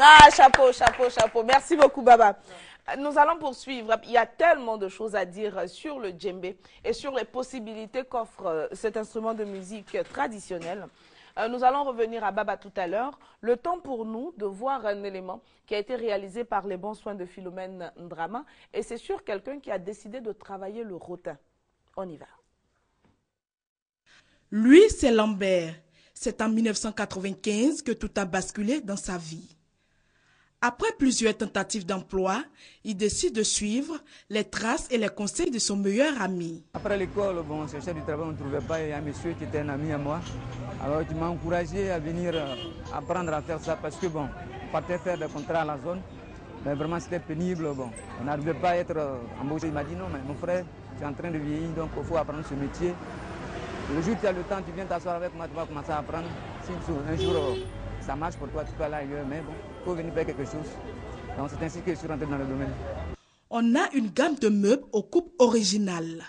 Ah, chapeau, chapeau, chapeau. Merci beaucoup, Baba. Nous allons poursuivre. Il y a tellement de choses à dire sur le djembé et sur les possibilités qu'offre cet instrument de musique traditionnel. Nous allons revenir à Baba tout à l'heure. Le temps pour nous de voir un élément qui a été réalisé par les bons soins de Philomène Ndrama. Et c'est sur quelqu'un qui a décidé de travailler le rotin. On y va. Lui, c'est Lambert. C'est en 1995 que tout a basculé dans sa vie. Après plusieurs tentatives d'emploi, il décide de suivre les traces et les conseils de son meilleur ami. Après l'école, bon, on cherchait du travail, on ne trouvait pas. Il y a un monsieur qui était un ami à moi. Alors il m'a encouragé à venir apprendre à faire ça parce que bon, on partait faire des contrats à la zone. Mais vraiment c'était pénible. Bon, on n'arrivait pas à être embauché. Il m'a dit non, mais mon frère, tu es en train de vieillir, donc il faut apprendre ce métier. Le jour où tu as le temps, tu viens t'asseoir avec moi, tu vas commencer à apprendre. Si un jour ça marche pour toi, tu peux aller ailleurs, mais bon, il faut venir faire quelque chose. Donc c'est ainsi que je suis rentré dans le domaine. On a une gamme de meubles aux coupes originales.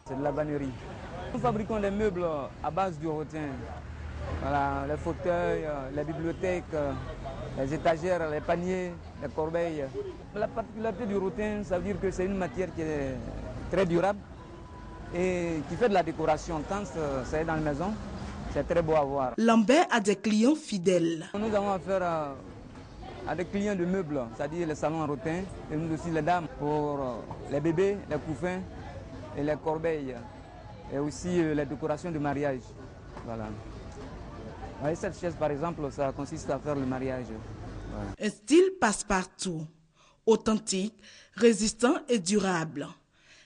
C'est de la vannerie. Nous fabriquons des meubles à base du rotin. Voilà, les fauteuils, les bibliothèques, les étagères, les paniers, les corbeilles. La particularité du rotin, ça veut dire que c'est une matière qui est très durable et qui fait de la décoration. Quand c'est dans la maison, c'est très beau à voir. Lambert a des clients fidèles. Nous avons affaire à des clients de meubles, c'est-à-dire les salons en rotin, et nous aussi les dames pour les bébés, les couffins et les corbeilles, et aussi les décorations de mariage. Voilà. Et cette chaise, par exemple, ça consiste à faire le mariage. Voilà. Un style passe-partout, authentique, résistant et durable.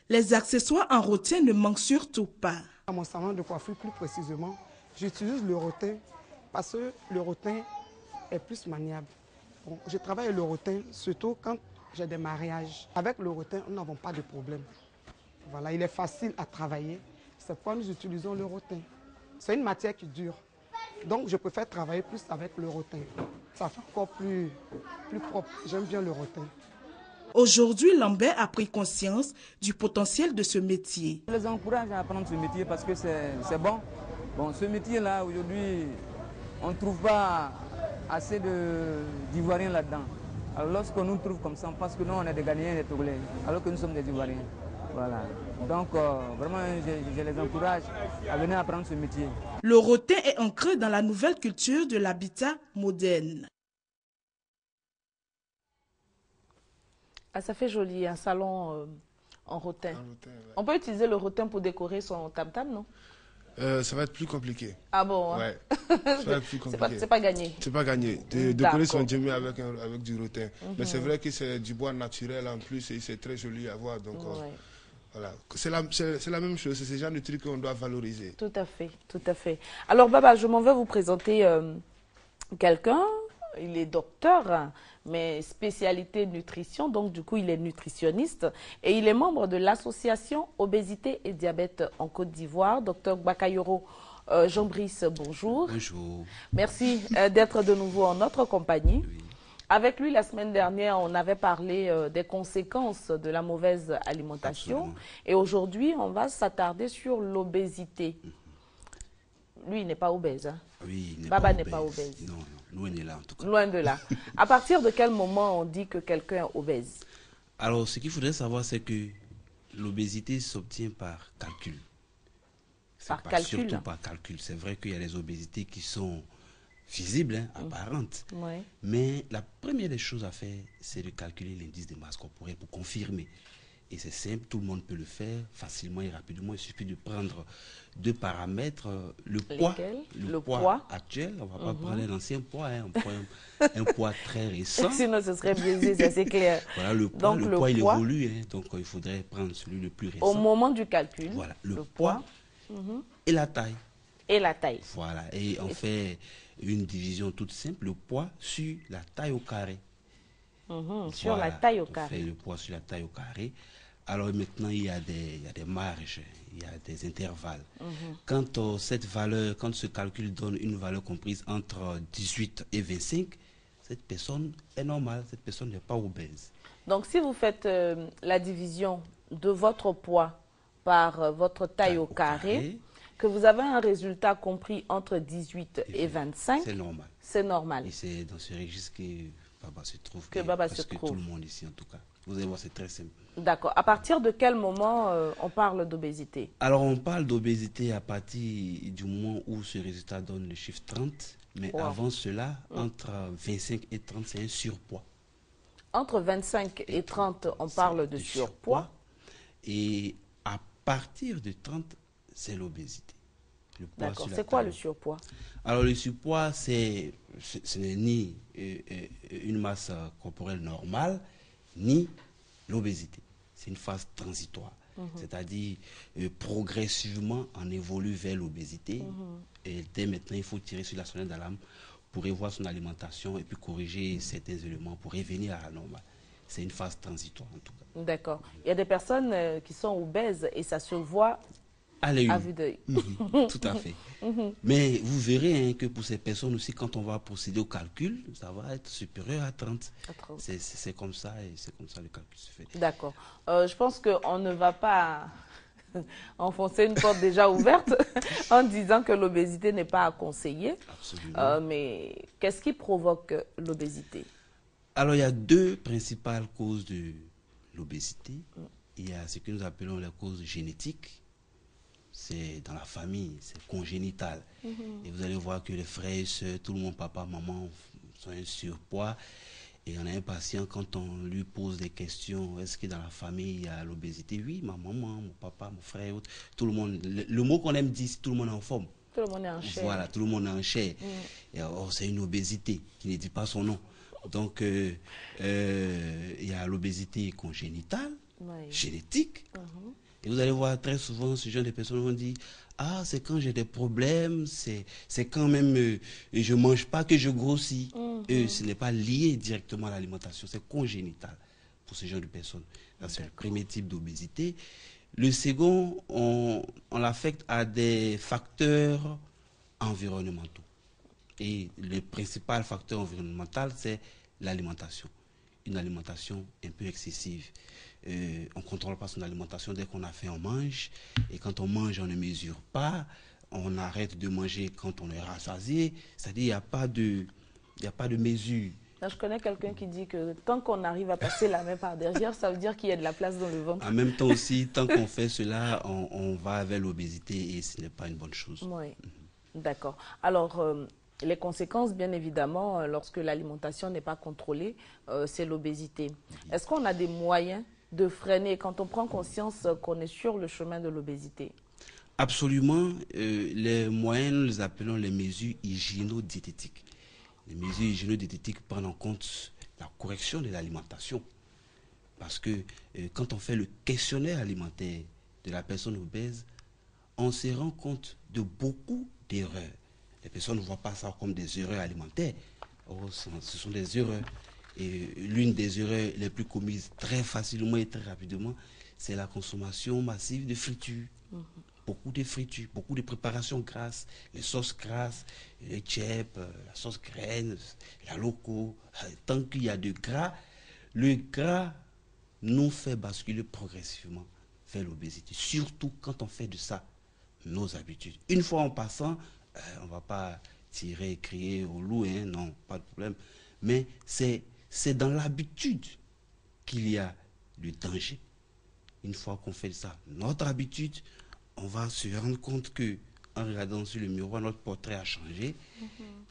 Les accessoires en rotin ne manquent surtout pas. À mon salon de coiffure, plus précisément, j'utilise le rotin parce que le rotin est plus maniable. Bon, je travaille le rotin surtout quand j'ai des mariages. Avec le rotin, nous n'avons pas de problème. Voilà, il est facile à travailler. C'est pourquoi nous utilisons le rotin. C'est une matière qui dure. Donc, je préfère travailler plus avec le rotin. Ça fait encore plus propre. J'aime bien le rotin. Aujourd'hui, Lambert a pris conscience du potentiel de ce métier. Je les encourage à apprendre ce métier parce que c'est bon. Bon, ce métier-là, aujourd'hui, on ne trouve pas assez d'Ivoiriens là-dedans. Alors, lorsqu'on nous trouve comme ça, on pense que nous, on est des Ghanéens et des Togolais, alors que nous sommes des Ivoiriens. Voilà. Donc, vraiment, je les encourage à venir apprendre ce métier. Le rotin est ancré dans la nouvelle culture de l'habitat moderne. Ah, ça fait joli, un salon en rotin. Ouais. On peut utiliser le rotin pour décorer son tam-tam, non? Ça va être plus compliqué. Ah bon? Hein? Ouais. Ça va être plus compliqué. C'est pas gagné. C'est pas gagné. Décorer son djembé avec du rotin. Mais c'est vrai que c'est du bois naturel en plus et c'est très joli à voir. Donc, voilà. C'est la même chose. C'est ce genre de trucs qu'on doit valoriser. Tout à fait, tout à fait. Alors, Baba, je m'en vais vous présenter quelqu'un. Il est docteur, hein, mais spécialité nutrition. Donc, du coup, il est nutritionniste. Et il est membre de l'association Obésité et Diabète en Côte d'Ivoire. Docteur Bakayoro Jean-Brice, bonjour. Bonjour. Merci d'être de nouveau en notre compagnie. Oui. Avec lui, la semaine dernière, on avait parlé des conséquences de la mauvaise alimentation. Absolument. Et aujourd'hui, on va s'attarder sur l'obésité. Lui, il n'est pas obèse. Hein? Oui, Baba n'est pas obèse. Non, loin de là en tout cas. Loin de là. À partir de quel moment on dit que quelqu'un est obèse? Alors, ce qu'il faudrait savoir, c'est que l'obésité s'obtient par calcul. Par calcul. Surtout par calcul. C'est vrai qu'il y a des obésités qui sont visibles, hein, apparentes. Ouais. Mais la première des choses à faire, c'est de calculer l'indice de masse corporelle pour confirmer. Et c'est simple, tout le monde peut le faire facilement et rapidement. Il suffit de prendre deux paramètres, le poids, le poids actuel. On ne va pas prendre l'ancien poids, hein, un poids très récent. Sinon, ce serait biaisé, ça c'est clair. Voilà, le poids, donc, le poids il évolue, hein, donc il faudrait prendre celui le plus récent. Au moment du calcul, voilà, le poids et la taille. Et la taille. Voilà, et on fait une division toute simple, le poids sur la taille au carré. Sur la taille au carré. On fait le poids sur la taille au carré. Alors maintenant, il y a des marges, il y a des intervalles. Quand cette valeur, quand ce calcul donne une valeur comprise entre 18 et 25, cette personne est normale, cette personne n'est pas obèse. Donc si vous faites la division de votre poids par votre taille au carré, que vous avez un résultat compris entre 18 et 25, c'est normal. C'est normal. Et c'est dans ce registre que Baba se trouve. Que Baba se trouve. Tout le monde ici en tout cas. Vous allez voir, c'est très simple. D'accord. À partir de quel moment on parle d'obésité? Alors, on parle d'obésité à partir du moment où ce résultat donne le chiffre 30. Mais avant cela, entre 25 et 30, c'est un surpoids. Entre 25 et 30, on parle de surpoids. Et à partir de 30, c'est l'obésité. D'accord. C'est quoi le surpoids? Alors, le surpoids, ce n'est ni une masse corporelle normale, ni l'obésité. C'est une phase transitoire. C'est-à-dire, progressivement, on évolue vers l'obésité. Et dès maintenant, il faut tirer sur la sonnette d'alarme pour revoir son alimentation et puis corriger certains éléments pour revenir à la normale. C'est une phase transitoire, en tout cas. D'accord. Il y a des personnes qui sont obèses et ça se voit à vue d'œil. Tout à fait. Mais vous verrez que pour ces personnes aussi, quand on va procéder au calcul, ça va être supérieur à 30. C'est comme ça et c'est comme ça le calcul se fait. D'accord. Je pense qu'on ne va pas enfoncer une porte déjà ouverte en disant que l'obésité n'est pas à conseiller. Absolument. Mais qu'est-ce qui provoque l'obésité? Alors, il y a deux principales causes de l'obésité. Il y a ce que nous appelons les causes génétiques. C'est dans la famille, c'est congénital. Et vous allez voir que les frères et soeurs, tout le monde, papa, maman, sont un surpoids. Et on a un patient, quand on lui pose des questions, est-ce que dans la famille, il y a l'obésité? Oui, ma maman, mon papa, mon frère et autres. Tout le monde, le mot qu'on aime dire, c'est tout le monde est en forme. Tout le monde est en chair. Voilà, tout le monde est en chair. Et c'est une obésité qui ne dit pas son nom. Donc, il y a l'obésité congénitale, génétique. Et vous allez voir très souvent, ce genre de personnes vont dire, ah, c'est quand j'ai des problèmes, c'est quand même je ne mange pas que je grossis. Ce n'est pas lié directement à l'alimentation, c'est congénital pour ce genre de personnes. C'est le premier type d'obésité. Le second, on l'affecte à des facteurs environnementaux. Et le principal facteur environnemental, c'est l'alimentation. Une alimentation un peu excessive. On ne contrôle pas son alimentation. Dès qu'on a faim, on mange. Et quand on mange, on ne mesure pas. On arrête de manger quand on est rassasié. C'est-à-dire, il n'y a pas de mesure. Là, je connais quelqu'un qui dit que tant qu'on arrive à passer la main par derrière, ça veut dire qu'il y a de la place dans le ventre. En même temps aussi, tant qu'on fait cela, on va vers l'obésité et ce n'est pas une bonne chose. Oui, d'accord. Alors, les conséquences, bien évidemment, lorsque l'alimentation n'est pas contrôlée, c'est l'obésité. Est-ce qu'on a des moyens de freiner quand on prend conscience qu'on est sur le chemin de l'obésité? Absolument. Les moyens, nous les appelons les mesures hygiéno-diététiques. Les mesures hygiéno-diététiques prennent en compte la correction de l'alimentation. Parce que quand on fait le questionnaire alimentaire de la personne obèse, on se rend compte de beaucoup d'erreurs. Les personnes ne voient pas ça comme des erreurs alimentaires. Oh, ce sont des erreurs. Et l'une des erreurs les plus commises très facilement et très rapidement, c'est la consommation massive de fritures. Beaucoup de fritures, beaucoup de préparations grasses, les sauces grasses, les tchèpes, la sauce graine, la loco. Tant qu'il y a de gras, le gras nous fait basculer progressivement vers l'obésité. Surtout quand on fait de ça nos habitudes. Une fois en passant, on ne va pas tirer et crier au loup, hein, non, pas de problème. Mais c'est dans l'habitude qu'il y a le danger. une fois qu'on fait ça, notre habitude, on va se rendre compte que en regardant sur le miroir, notre portrait a changé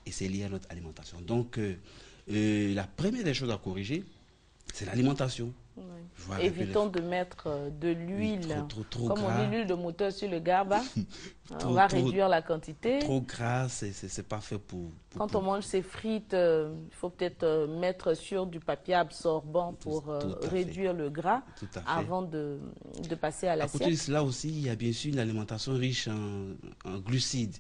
et c'est lié à notre alimentation. Donc, la première des choses à corriger, c'est l'alimentation. Ouais. Évitons de mettre de l'huile, trop comme gras. on dit, l'huile de moteur sur le garba. On va réduire la quantité. Trop gras, c'est pas fait pour Quand on mange ses frites, il faut peut-être mettre sur du papier absorbant pour réduire le gras avant de passer à l'assiette. À côté de cela aussi, il y a bien sûr une alimentation riche en glucides.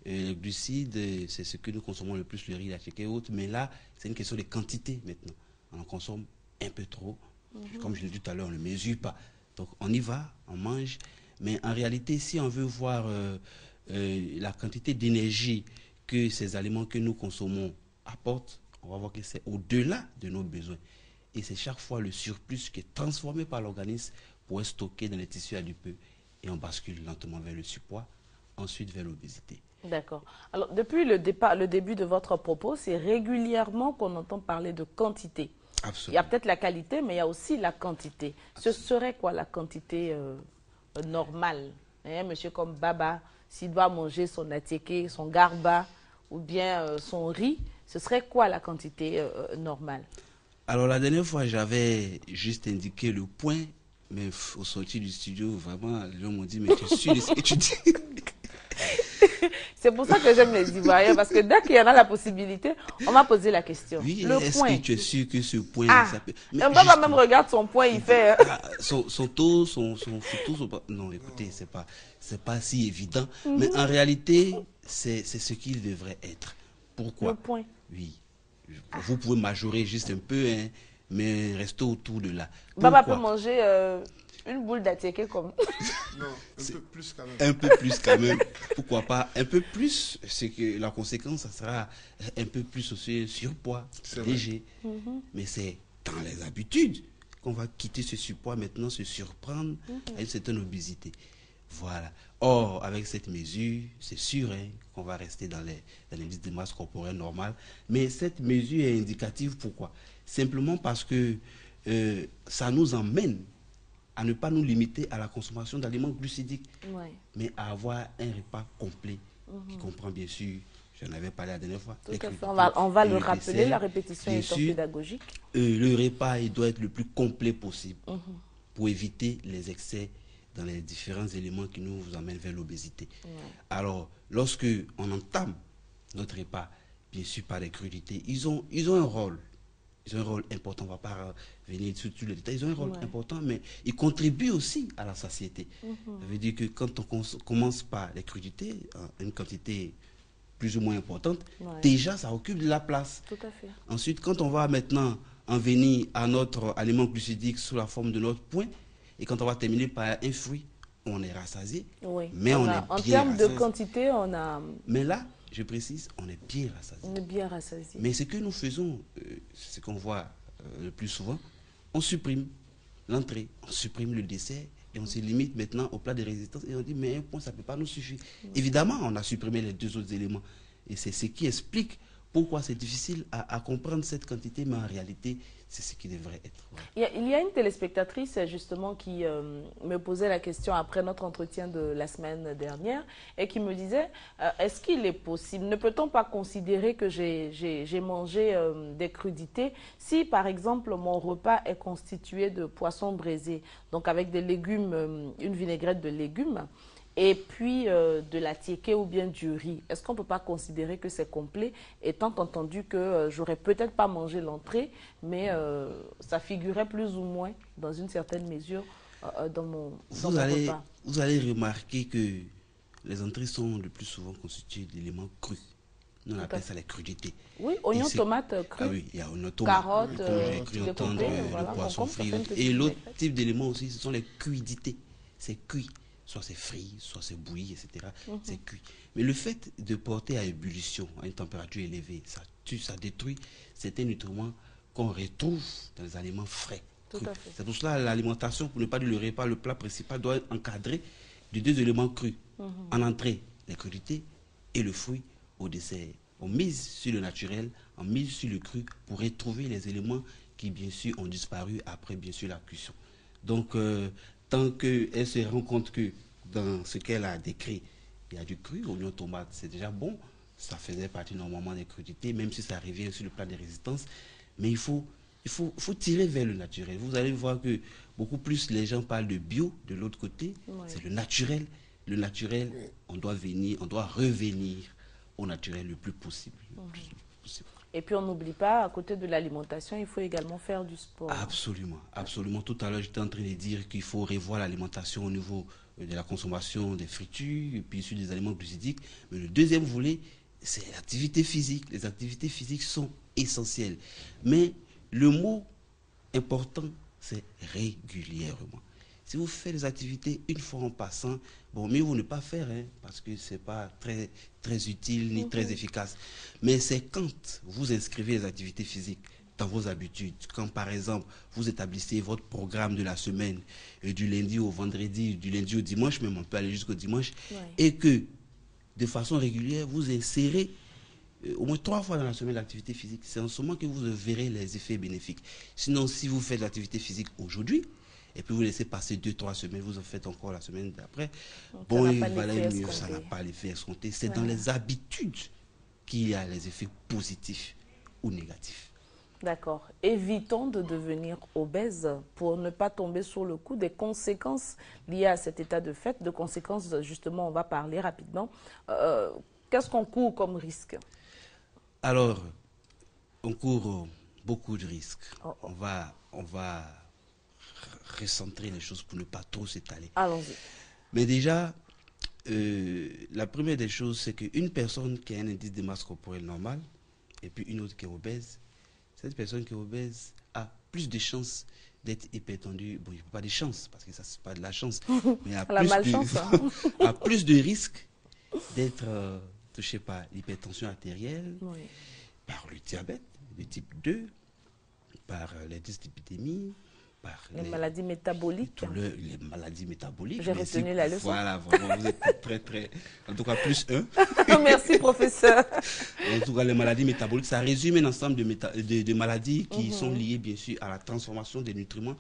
Les glucides, c'est ce que nous consommons le plus, le riz, la tchéké et autres. Mais là, c'est une question de quantité maintenant. On en consomme un peu trop. Comme je l'ai dit tout à l'heure, on ne mesure pas. Donc on y va, on mange. Mais en réalité, si on veut voir la quantité d'énergie que ces aliments que nous consommons apportent, on va voir que c'est au-delà de nos besoins. Et c'est chaque fois le surplus qui est transformé par l'organisme pour être stocké dans les tissus adipeux. Et on bascule lentement vers le surpoids, ensuite vers l'obésité. D'accord. Alors, depuis le début de votre propos, c'est régulièrement qu'on entend parler de quantité. Absolument. Il y a peut-être la qualité, mais il y a aussi la quantité. Ce serait quoi la quantité normale? Monsieur comme Baba, s'il doit manger son attiéké, son garba ou bien son riz, ce serait quoi la quantité normale? Alors la dernière fois, j'avais juste indiqué le point, mais au sortir du studio, vraiment, les gens m'ont dit, mais tu es sûr de ce que tu dis? C'est pour ça que j'aime les Ivoiriens, parce que dès qu'il y en a la possibilité, on m'a posé la question. Oui, est-ce que tu es sûr que ce point... ça peut... Un Baba même regarde son point, il fait... son taux, son photo... Non, écoutez, c'est pas si évident. Mais en réalité, c'est ce qu'il devrait être. Pourquoi? Le point. Oui. Vous pouvez majorer juste un peu, hein, mais restez autour de là. Baba peut manger... une boule d'attiéké comme... Non, un peu plus quand même. Un peu plus quand même. Pourquoi pas un peu plus? C'est que la conséquence, ça sera un peu plus aussi surpoids, léger. Mais c'est dans les habitudes qu'on va quitter ce surpoids maintenant, se surprendre à une certaine obésité. Voilà. Or, avec cette mesure, c'est sûr hein, qu'on va rester dans l'indice de masse corporelle normale. Mais cette mesure est indicative. Pourquoi? Simplement parce que ça nous emmène à ne pas nous limiter à la consommation d'aliments glucidiques, mais à avoir un repas complet qui comprend bien sûr, j'en avais parlé la dernière fois. On va le rappeler, la répétition étant pédagogique. Le repas il doit être le plus complet possible pour éviter les excès dans les différents éléments qui nous amènent vers l'obésité. Alors, lorsque on entame notre repas, bien sûr par les crudités, ils ont un rôle. Ils ont un rôle important, on ne va pas venir sur tous les détails. Ils ont un rôle important, mais ils contribuent aussi à la satiété. Ça veut dire que quand on commence par les crudités, une quantité plus ou moins importante, déjà ça occupe de la place. Tout à fait. Ensuite, quand on va maintenant en venir à notre aliment glucidique sous la forme de notre point, et quand on va terminer par un fruit, on est rassasié, mais on est bien en termes de quantité, on a... Mais là, je précise, on est bien rassasié. On est bien rassasié. Mais ce que nous faisons, ce qu'on voit le plus souvent, on supprime l'entrée, on supprime le dessert et on se limite maintenant au plat de résistance et on dit mais un point ça ne peut pas nous suffire. Évidemment, on a supprimé les deux autres éléments et c'est ce qui explique pourquoi c'est difficile à comprendre cette quantité, mais en réalité, c'est ce qui devrait être. Il y a une téléspectatrice justement qui me posait la question après notre entretien de la semaine dernière et qui me disait, est-ce qu'il est possible, ne peut-on pas considérer que j'ai mangé des crudités si par exemple mon repas est constitué de poisson braisé, donc avec des légumes, une vinaigrette de légumes, et puis de la tiéké ou bien du riz. Est-ce qu'on ne peut pas considérer que c'est complet, étant entendu que j'aurais peut-être pas mangé l'entrée, mais ça figurait plus ou moins, dans une certaine mesure, dans mon repas. Vous allez remarquer que les entrées sont le plus souvent constituées d'éléments crus. Nous on appelle ça les crudités. Oui, oignons, tomates crues. Ah oui, il y a oignons, tomates, carottes, j'ai cru entendre le poisson frit. Et l'autre type d'éléments aussi, ce sont les cuidités. C'est cuit. Soit c'est frit, soit c'est bouilli, etc. C'est cuit. Mais le fait de porter à ébullition, à une température élevée, ça tue, ça détruit certains nutriments qu'on retrouve dans les aliments frais. C'est pour cela que l'alimentation, pour ne pas dire le repas, le plat principal doit être encadré de deux éléments crus. En entrée, les crudités et le fruit au dessert. On mise sur le naturel, on mise sur le cru pour retrouver les éléments qui, bien sûr, ont disparu après, bien sûr, la cuisson. Donc, tant qu'elle se rend compte que dans ce qu'elle a décrit, il y a du cru, oignon, tomate, c'est déjà bon. Ça faisait partie normalement des crudités, même si ça revient sur le plan des résistances. Mais il faut tirer vers le naturel. Vous allez voir que beaucoup plus les gens parlent de bio de l'autre côté. C'est le naturel. Le naturel, on doit revenir au naturel le plus possible. Et puis on n'oublie pas, à côté de l'alimentation, il faut également faire du sport. Absolument, absolument. Tout à l'heure, j'étais en train de dire qu'il faut revoir l'alimentation au niveau de la consommation des fritures et puis sur des aliments glucidiques. Mais le deuxième volet, c'est l'activité physique. Les activités physiques sont essentielles. Mais le mot important, c'est régulièrement. Si vous faites des activités une fois en passant, bon, mieux vaut ne pas faire, hein, parce que ce n'est pas très, très utile ni très efficace. Mais c'est quand vous inscrivez les activités physiques dans vos habitudes, quand par exemple vous établissez votre programme de la semaine, du lundi au vendredi, du lundi au dimanche, même on peut aller jusqu'au dimanche, et que de façon régulière, vous insérez au moins 3 fois dans la semaine l'activité physique, c'est en ce moment que vous verrez les effets bénéfiques. Sinon, si vous faites l'activité physique aujourd'hui, et puis vous laissez passer 2-3 semaines, vous en faites encore la semaine d'après, bon, il valait mieux, ça n'a pas l'effet escompté. C'est dans les habitudes qu'il y a les effets positifs ou négatifs. D'accord. Évitons de devenir obèses pour ne pas tomber sur le coup des conséquences liées à cet état de fait. De conséquences, justement, on va parler rapidement. Qu'est-ce qu'on court comme risque? Alors, on court beaucoup de risques. On va recentrer les choses pour ne pas trop s'étaler. Allons-y. Mais déjà, la première des choses, c'est qu'une personne qui a un indice de masse corporelle normal et puis une autre qui est obèse, cette personne qui est obèse a plus de chances d'être hypertendue. Bon, il n'y a pas de chance, parce que ça, c'est pas de la chance. Mais a a plus de risques d'être touché par l'hypertension artérielle, par le diabète de type 2, par les dyslipidémies, par les maladies métaboliques. Les maladies métaboliques. J'ai retenu la leçon. Voilà, vraiment, vous êtes très, très... En tout cas, plus 1. Merci, professeur. En tout cas, les maladies métaboliques, ça résume un ensemble de maladies qui sont liées, bien sûr, à la transformation des nutriments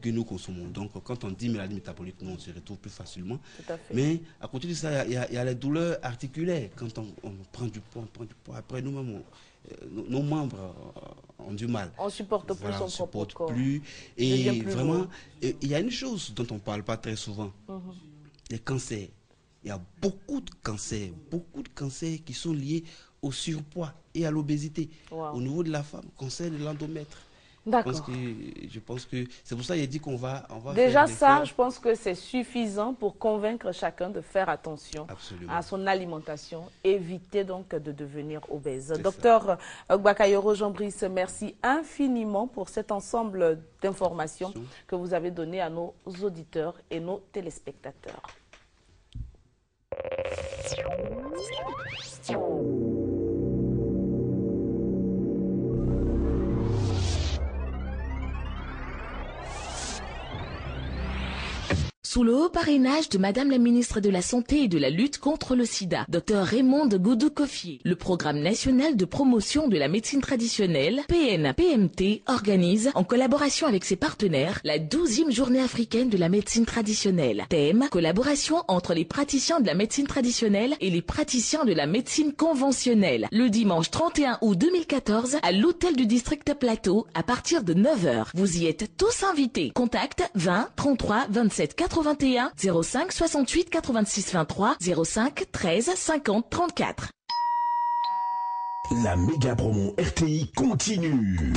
que nous consommons. Donc, quand on dit maladie métabolique, nous, on se retrouve plus facilement. Tout à fait. Mais, à côté de ça, il y a les douleurs articulaires. Quand on prend du poids, après nous-mêmes, nos membres ont du mal. On supporte plus voilà, son propre corps. Et vraiment, il y a une chose dont on ne parle pas très souvent. Les cancers. Il y a beaucoup de cancers qui sont liés au surpoids et à l'obésité. Au niveau de la femme, cancer de l'endomètre. D'accord. Je pense que c'est pour ça qu'il a dit qu'on va déjà ça, je pense que c'est suffisant pour convaincre chacun de faire attention à son alimentation, éviter donc de devenir obèse. Docteur Bakayoro Jean-Brice, merci infiniment pour cet ensemble d'informations que vous avez donné à nos auditeurs et nos téléspectateurs. Sous le haut parrainage de Madame la ministre de la Santé et de la lutte contre le sida, Dr Raymond Goudou-Koffier, le programme national de promotion de la médecine traditionnelle, PNPMT, organise, en collaboration avec ses partenaires, la 12e journée africaine de la médecine traditionnelle. Thème, collaboration entre les praticiens de la médecine traditionnelle et les praticiens de la médecine conventionnelle. Le dimanche 31 août 2014, à l'hôtel du district Plateau, à partir de 9h. Vous y êtes tous invités. Contact 20 33 27 81 05 68 86 23 05 13 50 34. La méga promo RTI continue.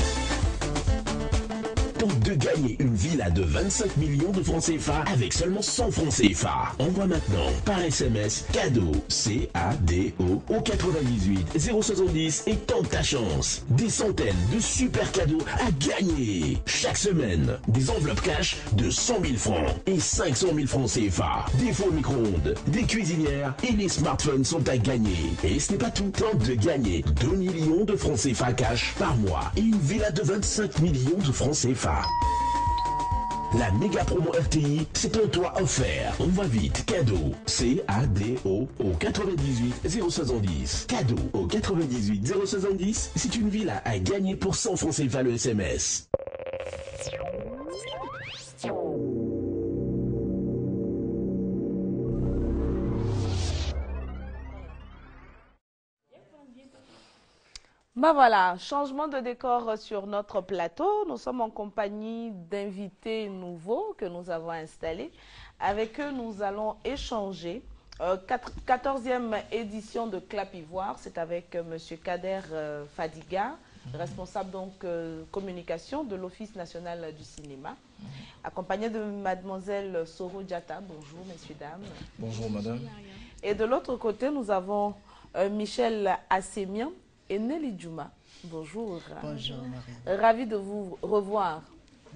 Tente de gagner une villa de 25 millions de francs CFA avec seulement 100 francs CFA. Envoie maintenant par SMS cadeau CADO au 98 070 et tente ta chance. Des centaines de super cadeaux à gagner. Chaque semaine, des enveloppes cash de 100 000 francs et 500 000 francs CFA. Des fours micro-ondes, des cuisinières et les smartphones sont à gagner. Et ce n'est pas tout. Tente de gagner 2 millions de francs CFA cash par mois et une villa de 25 millions de francs CFA. La méga promo RTI, c'est pour toi offert. On va vite. Cadeau CADO au 98 070. Cadeau au 98 070. C'est une villa à gagner pour 100 francs CFA le SMS. Ben voilà, changement de décor sur notre plateau. Nous sommes en compagnie d'invités nouveaux que nous avons installés. Avec eux, nous allons échanger. 14e édition de Clap Ivoire, c'est avec M. Kader Fadiga, responsable donc communication de l'Office national du cinéma, accompagné de Mademoiselle Soro Diata. Bonjour, messieurs, dames. Bonjour, madame. Et de l'autre côté, nous avons Michel Assemian et Nelly Djouma. Bonjour. Bonjour, Marie. Ravi de vous revoir.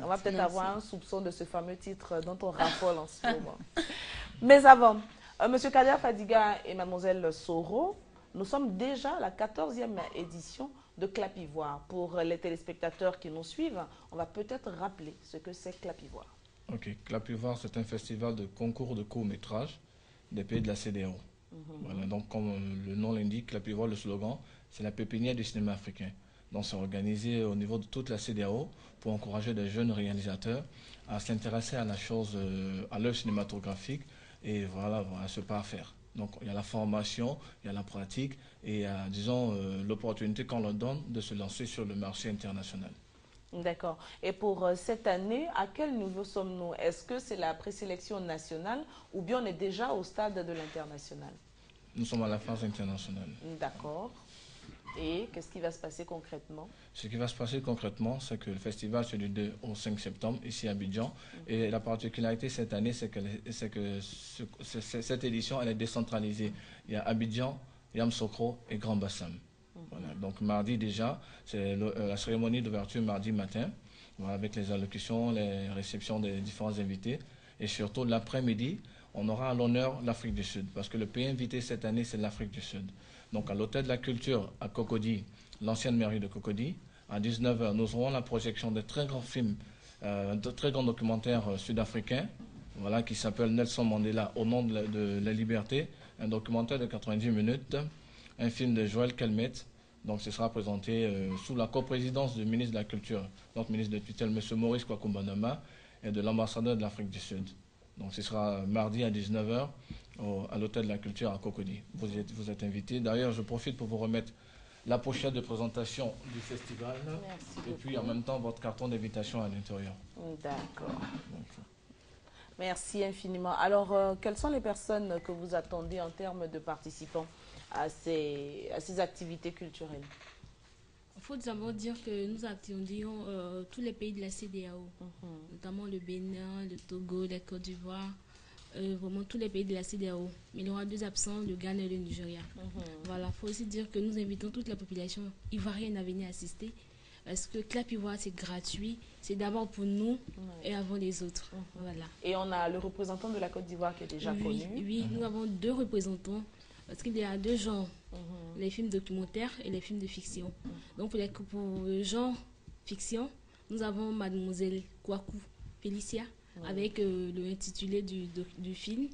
On va peut-être avoir un soupçon de ce fameux titre dont on raffole en ce moment. Mais avant, Monsieur Kader Fadiga et Mademoiselle Soro, nous sommes déjà à la 14e édition de Clap Ivoire. Pour les téléspectateurs qui nous suivent, on va peut-être rappeler ce que c'est Clap Ivoire. Ok, Clap Ivoire, c'est un festival de concours de court-métrage des pays de la CEDEAO. Voilà, donc comme le nom l'indique, Clap Ivoire, le slogan, c'est la pépinière du cinéma africain. Donc c'est organisé au niveau de toute la CEDEAO pour encourager des jeunes réalisateurs à s'intéresser à la chose, à l'œuvre cinématographique et voilà, à se parfaire. Donc il y a la formation, il y a la pratique et disons l'opportunité qu'on leur donne de se lancer sur le marché international. D'accord. Et pour cette année, à quel niveau sommes-nous? Est-ce que c'est la présélection nationale ou bien on est déjà au stade de l'international? Nous sommes à la phase internationale. D'accord. Et qu'est-ce qui va se passer concrètement? Ce qui va se passer concrètement, c'est que le festival c'est du 2 au 5 septembre ici à Abidjan. Et la particularité cette année, c'est que cette édition elle est décentralisée. Il y a Abidjan, Yamoussoukro et Grand Bassam. Voilà. Donc mardi déjà, c'est la cérémonie d'ouverture mardi matin, voilà, avec les allocutions, les réceptions des différents invités. Et surtout l'après-midi, on aura à l'honneur l'Afrique du Sud, parce que le pays invité cette année, c'est l'Afrique du Sud. Donc à l'Hôtel de la Culture à Cocody, l'ancienne mairie de Cocody, à 19 h, nous aurons la projection de très grands films, de très grands documentaires sud-africains, voilà, qui s'appelle Nelson Mandela, au nom de la liberté, un documentaire de 90 minutes, un film de Joël Kelmet. Donc ce sera présenté sous la coprésidence du ministre de la Culture, notre ministre de tutelle, M. Maurice Kwakumbanama, et de l'ambassadeur de l'Afrique du Sud. Donc ce sera mardi à 19 h à l'Hôtel de la Culture à Cocody. Vous êtes invités. D'ailleurs, je profite pour vous remettre la pochette de présentation du festival. Merci et puis en même temps votre carton d'invitation à l'intérieur. D'accord. Merci infiniment. Alors, quelles sont les personnes que vous attendez en termes de participants à ces activités culturelles? Il faut d'abord dire que nous attendions tous les pays de la CEDEAO, notamment le Bénin, le Togo, la Côte d'Ivoire, vraiment tous les pays de la CEDEAO. Mais il y aura 2 absents, le Ghana et le Nigeria. Voilà, il faut aussi dire que nous invitons toute la population ivoirienne à venir assister, parce que Clap Ivoire, c'est gratuit, c'est d'abord pour nous et avant les autres. Voilà. Et on a le représentant de la Côte d'Ivoire qui est déjà connu. Oui, nous avons 2 représentants. Parce qu'il y a 2 genres, les films documentaires et les films de fiction. Donc pour le genre fiction, nous avons Mademoiselle Kwaku Félicia, avec le intitulé du film,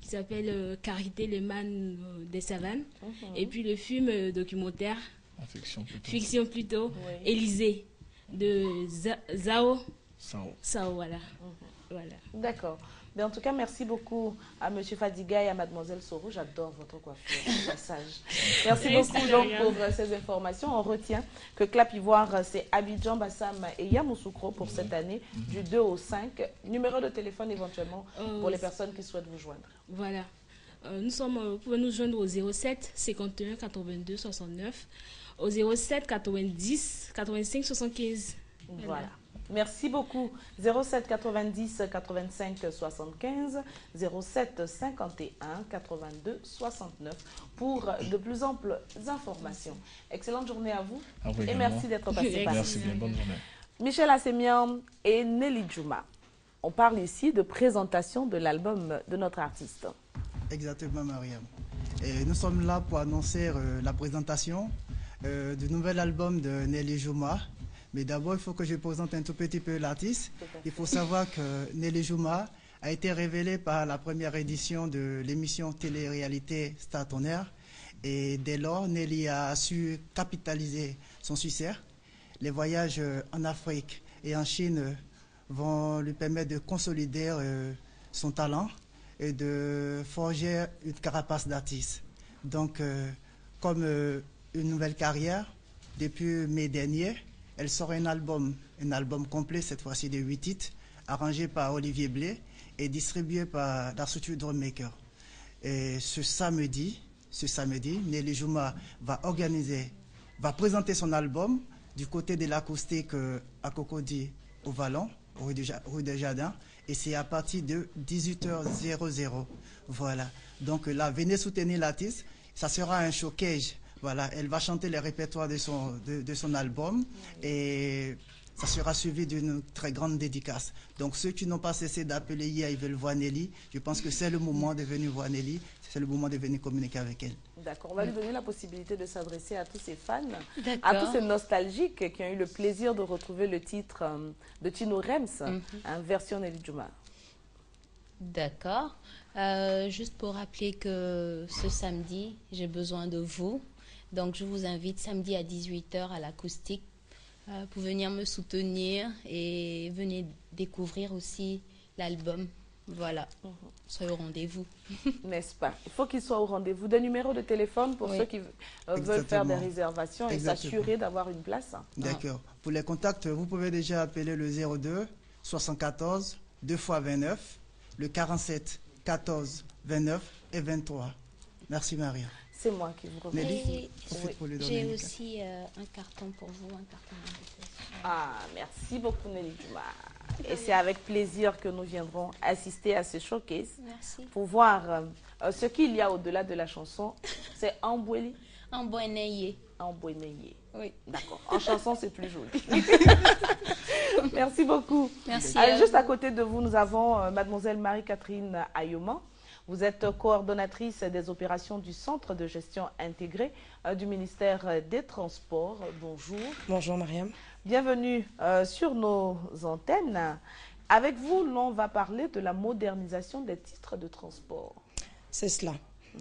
qui s'appelle Carité, les man des savanes. Et puis le film documentaire, fiction plutôt, Élysée, de Sao, voilà. Voilà. D'accord. Mais en tout cas, merci beaucoup à M. Fadiga et à Mademoiselle Soro. J'adore votre coiffure, au passage. Merci beaucoup donc, pour ces informations. On retient que Clap Ivoire, c'est Abidjan, Bassam et Yamoussoukro pour cette année, du 2 au 5. Numéro de téléphone éventuellement pour les personnes qui souhaitent vous joindre. Voilà. Vous pouvez nous joindre au 07 51 82 69, au 07 90 85 75. Voilà. Merci beaucoup. 07 90 85 75, 07 51 82 69 pour de plus amples informations. Excellente journée à vous et merci d'être passé par ici. Merci bien, bonne journée. Michel Assemian et Nelly Djouma. On parle ici de présentation de l'album de notre artiste. Exactement, Mariam. Et nous sommes là pour annoncer la présentation du nouvel album de Nelly Djouma. Mais d'abord, il faut que je présente un tout petit peu l'artiste. Il faut savoir que Nelly Djouma a été révélée par la première édition de l'émission télé-réalité Star On Air. Et dès lors, Nelly a su capitaliser son succès. Les voyages en Afrique et en Chine vont lui permettre de consolider son talent et de forger une carapace d'artiste. Donc, comme une nouvelle carrière, depuis mai dernier, elle sort un album complet, cette fois-ci de 8 titres, arrangé par Olivier Blé et distribué par la structure Drummaker. Et ce samedi, Nelly Jouma va présenter son album du côté de l'acoustique à Cocody au Vallon, rue des Jardins, et c'est à partir de 18h00. Voilà. Donc là, venez soutenir l'artiste. Ça sera un showcase. Voilà. Elle va chanter les répertoires de son album et ça sera suivi d'une très grande dédicace. Donc ceux qui n'ont pas cessé d'appeler hier, ils veulent voir Nelly. Je pense que c'est le moment de venir voir Nelly. C'est le moment de venir communiquer avec elle. D'accord. On va lui donner la possibilité de s'adresser à tous ses fans, à tous ces nostalgiques qui ont eu le plaisir de retrouver le titre de Tino Rems, version Nelly Jouma. D'accord. Juste pour rappeler que ce samedi, j'ai besoin de vous. Donc, je vous invite samedi à 18h à l'acoustique pour venir me soutenir et venir découvrir aussi l'album. Voilà, soyez au rendez-vous. N'est-ce pas? Il faut qu'ils soient au rendez-vous. Des numéros de téléphone pour ceux qui veulent faire des réservations et s'assurer d'avoir une place. D'accord. Pour les contacts, vous pouvez déjà appeler le 02 74 2 x 29, le 47 14 29 et 23. Merci Maria. C'est moi qui vous remercie. J'ai aussi un carton pour vous, un carton d'invitation. Ah, merci beaucoup Nelly Jouma. Et c'est avec plaisir que nous viendrons assister à ce showcase. Merci. Pour voir ce qu'il y a au-delà de la chanson. C'est Amboueli. Amboueneye. Amboueneye. Oui. D'accord. En chanson, c'est plus joli. Merci beaucoup. Merci. Juste à côté de vous, nous avons mademoiselle Marie-Catherine Ayoma. Vous êtes coordonnatrice des opérations du Centre de gestion intégré du ministère des Transports. Bonjour. Bonjour Mariam. Bienvenue sur nos antennes. Avec vous, l'on va parler de la modernisation des titres de transport. C'est cela.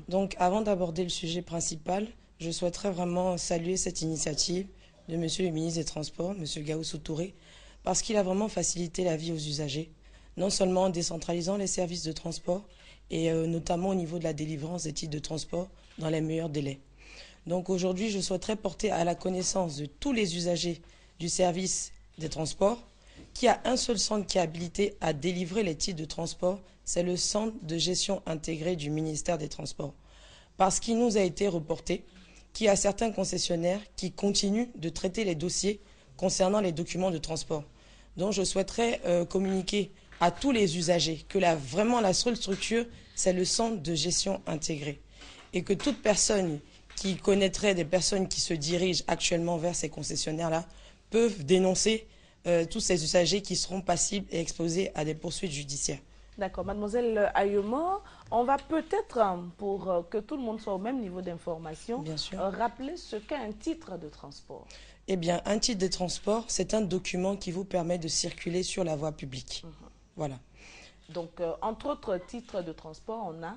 Donc avant d'aborder le sujet principal, je souhaiterais vraiment saluer cette initiative de Monsieur le ministre des Transports, Monsieur Gaoussou Touré, parce qu'il a vraiment facilité la vie aux usagers, non seulement en décentralisant les services de transport, et notamment au niveau de la délivrance des titres de transport dans les meilleurs délais. Donc aujourd'hui, je souhaiterais porter à la connaissance de tous les usagers du service des transports qu'il y a un seul centre qui est habilité à délivrer les titres de transport, c'est le centre de gestion intégrée du ministère des Transports. Parce qu'il nous a été reporté qu'il y a certains concessionnaires qui continuent de traiter les dossiers concernant les documents de transport. Donc je souhaiterais communiquer à tous les usagers que vraiment la seule structure, c'est le centre de gestion intégré. Et que toute personne qui connaîtrait des personnes qui se dirigent actuellement vers ces concessionnaires-là peuvent dénoncer tous ces usagers qui seront passibles et exposés à des poursuites judiciaires. D'accord. Mademoiselle Ayoma, on va peut-être, pour que tout le monde soit au même niveau d'information, rappeler ce qu'est un titre de transport. Eh bien, un titre de transport, c'est un document qui vous permet de circuler sur la voie publique. Voilà. Donc, entre autres titres de transport, on a...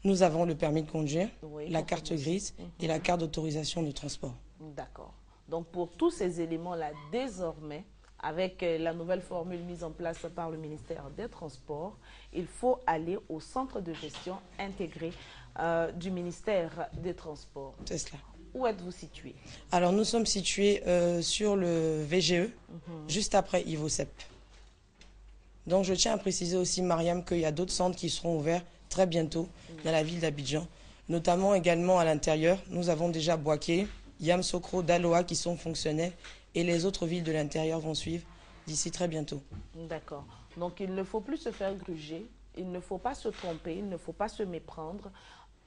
Nous avons le permis de conduire, la carte grise et la carte d'autorisation de transport. D'accord. Donc, pour tous ces éléments-là, désormais, avec la nouvelle formule mise en place par le ministère des Transports, il faut aller au centre de gestion intégré du ministère des Transports. C'est cela. Où êtes-vous situé? Alors, nous sommes situés sur le VGE, juste après Ivocep. Donc, je tiens à préciser aussi, Mariam, qu'il y a d'autres centres qui seront ouverts très bientôt dans la ville d'Abidjan, notamment également à l'intérieur. Nous avons déjà Boaké, Yamsokro, Daloa qui sont fonctionnels et les autres villes de l'intérieur vont suivre d'ici très bientôt. D'accord. Donc, il ne faut plus se faire gruger, il ne faut pas se tromper, il ne faut pas se méprendre.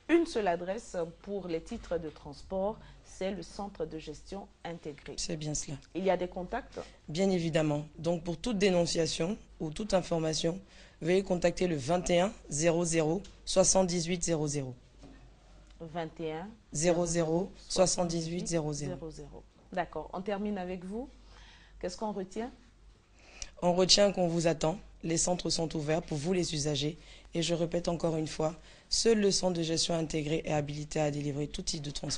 Une seule adresse pour les titres de transport, c'est le centre de gestion intégré. C'est bien cela. Il y a des contacts? Bien évidemment. Donc pour toute dénonciation ou toute information, veuillez contacter le 21 00 78 00. 21 00 78 00. D'accord. On termine avec vous. Qu'est-ce qu'on retient? On retient qu'on vous attend. Les centres sont ouverts pour vous les usagers. Et je répète encore une fois, seul le centre de gestion intégré est habilité à délivrer tout type de transport.